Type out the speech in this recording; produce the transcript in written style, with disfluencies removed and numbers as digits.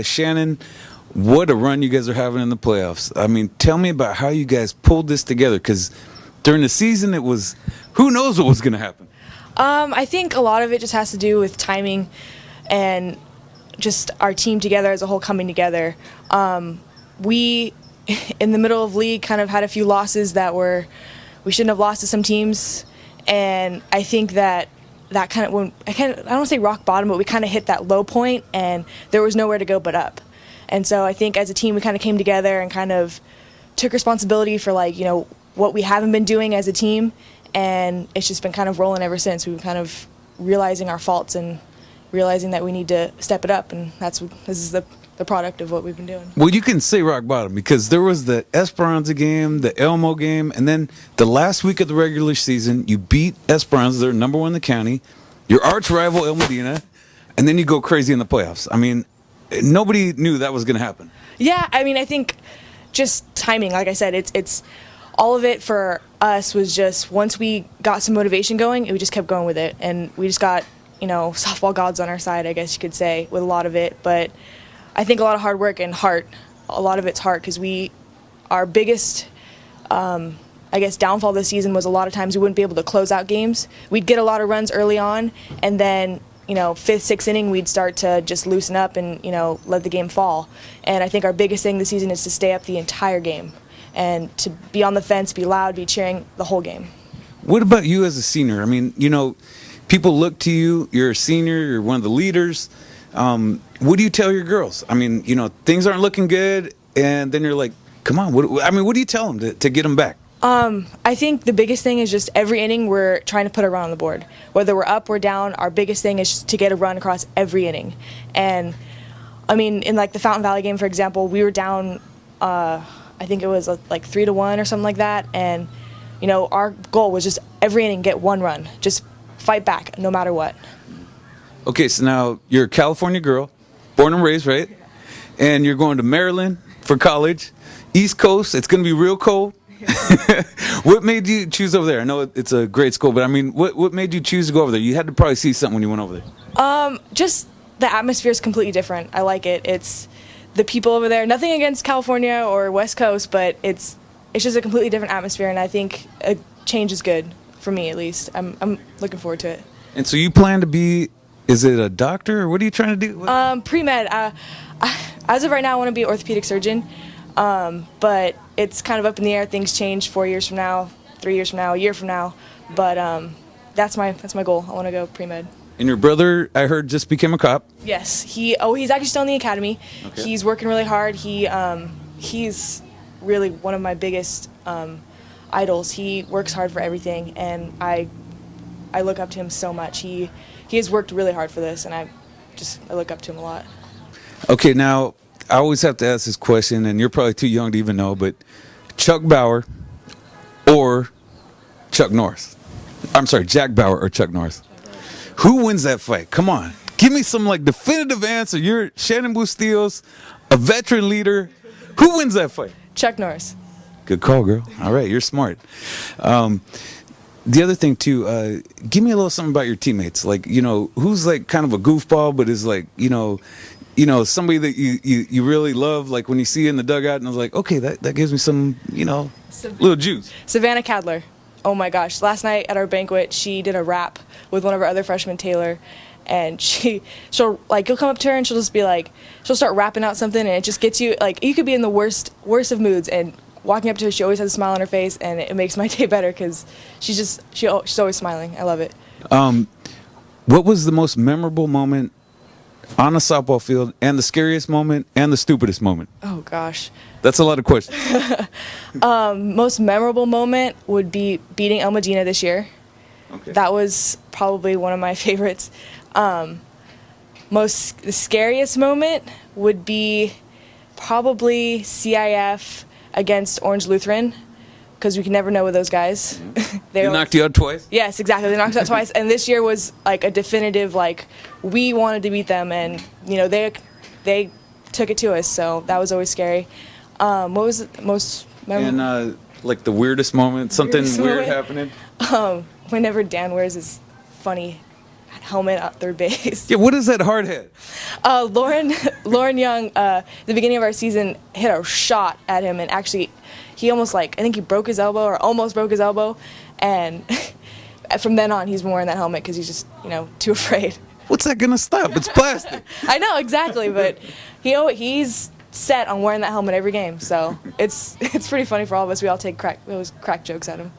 Shannon, what a run you guys are having in the playoffs. I mean, tell me about how you guys pulled this together, because during the season it was, who knows what was going to happen. I think a lot of it just has to do with timing and just our team together as a whole coming together. We, in the middle of league, kind of had a few losses that we shouldn't have lost to some teams, and I think that kind of, I don't want to say rock bottom, but we kind of hit that low point, and there was nowhere to go but up. And so I think as a team we kind of came together and kind of took responsibility for, like, you know, what we haven't been doing as a team, and it's just been kind of rolling ever since. We've been kind of realizing our faults and realizing that we need to step it up, and this is the product of what we've been doing. Well, you can say rock bottom because there was the Esperanza game, the Elmo game, and then the last week of the regular season, you beat Esperanza, they're number 1 in the county, your arch rival El Medina, and then you go crazy in the playoffs. I mean, nobody knew that was going to happen. Yeah, I mean, I think just timing. Like I said, it's all of it for us was just once we got some motivation going, we just kept going with it, and we just got, you know, softball gods on our side, I guess you could say, with a lot of it. But I think a lot of hard work and heart. A lot of it's heart, because our biggest, I guess, downfall this season was a lot of times we wouldn't be able to close out games. We'd get a lot of runs early on, and then, you know, 5th, 6th inning, we'd start to just loosen up and, you know, let the game fall. And I think our biggest thing this season is to stay up the entire game and to be on the fence, be loud, be cheering the whole game. What about you as a senior? I mean, you know, people look to you. You're a senior. You're one of the leaders. What do you tell your girls? I mean, you know, things aren't looking good, and then you're like, come on. What do you tell them to get them back? I think the biggest thing is just every inning we're trying to put a run on the board. Whether we're up or down, our biggest thing is just to get a run across every inning. And, I mean, in, like, the Fountain Valley game, for example, we were down, I think it was like 3-1 or something like that. And, you know, our goal was just every inning get one run. Just fight back no matter what. Okay, so now you're a California girl, born and raised, right? And you're going to Maryland for college. East Coast, it's going to be real cold. What made you choose over there? I know it's a great school, but I mean, what made you choose to go over there? You had to probably see something when you went over there. Just the atmosphere is completely different. I like it. It's the people over there. Nothing against California or West Coast, but it's just a completely different atmosphere, and I think a change is good for me, at least. I'm looking forward to it. And so you plan to be, is it a doctor, or what are you trying to do? Pre-med. As of right now, I want to be an orthopedic surgeon, but it's kind of up in the air. Things change 4 years from now, 3 years from now, a year from now. But that's my goal. I want to go pre-med. And your brother, I heard, just became a cop. Yes, he's actually still in the academy. Okay. He's working really hard. He's really one of my biggest idols. He works hard for everything, and I look up to him so much. He has worked really hard for this, and I look up to him a lot. Okay, now I always have to ask this question, and you're probably too young to even know, but Chuck Bauer or Chuck Norris? I'm sorry, Jack Bauer or Chuck Norris? Who wins that fight? Come on. Give me some, like, definitive answer. You're Shannon Bustillos, a veteran leader. Who wins that fight? Chuck Norris. Good call, girl. All right, you're smart. The other thing, too, give me a little something about your teammates. Like, you know, who's, like, kind of a goofball but is, like, you know, somebody that you really love, like when you see in the dugout, and I was like, okay, that gives me some, you know, little juice. Savannah Cadler. Oh my gosh, last night at our banquet, she did a rap with one of our other freshmen, Taylor, and she'll like, you'll come up to her and she'll just be like, she'll start rapping out something, and it just gets you, like, you could be in the worst of moods, and walking up to her, she always has a smile on her face, and it makes my day better because she's always smiling. I love it. What was the most memorable moment on a softball field, and the scariest moment, and the stupidest moment? Oh gosh, that's a lot of questions. Most memorable moment would be beating El Medina this year. Okay. That was probably one of my favorites. The scariest moment would be probably CIF against Orange Lutheran, because we can never know with those guys. They knocked you out twice? Yes, exactly. They knocked us out twice, and this year was like a definitive, like, we wanted to beat them, and, you know, they took it to us, so that was always scary. What was the most memorable? And like the weirdest moment, something weird happening? Whenever Dan wears his funny helmet at third base. Yeah, what is that hard hit? Lauren Young, the beginning of our season, hit a shot at him, and actually, he almost I think he broke his elbow or almost broke his elbow, and from then on, he's been wearing that helmet because he's just too afraid. What's that gonna stop? It's plastic. I know exactly, but he's set on wearing that helmet every game, so it's pretty funny for all of us. We all take crack jokes at him.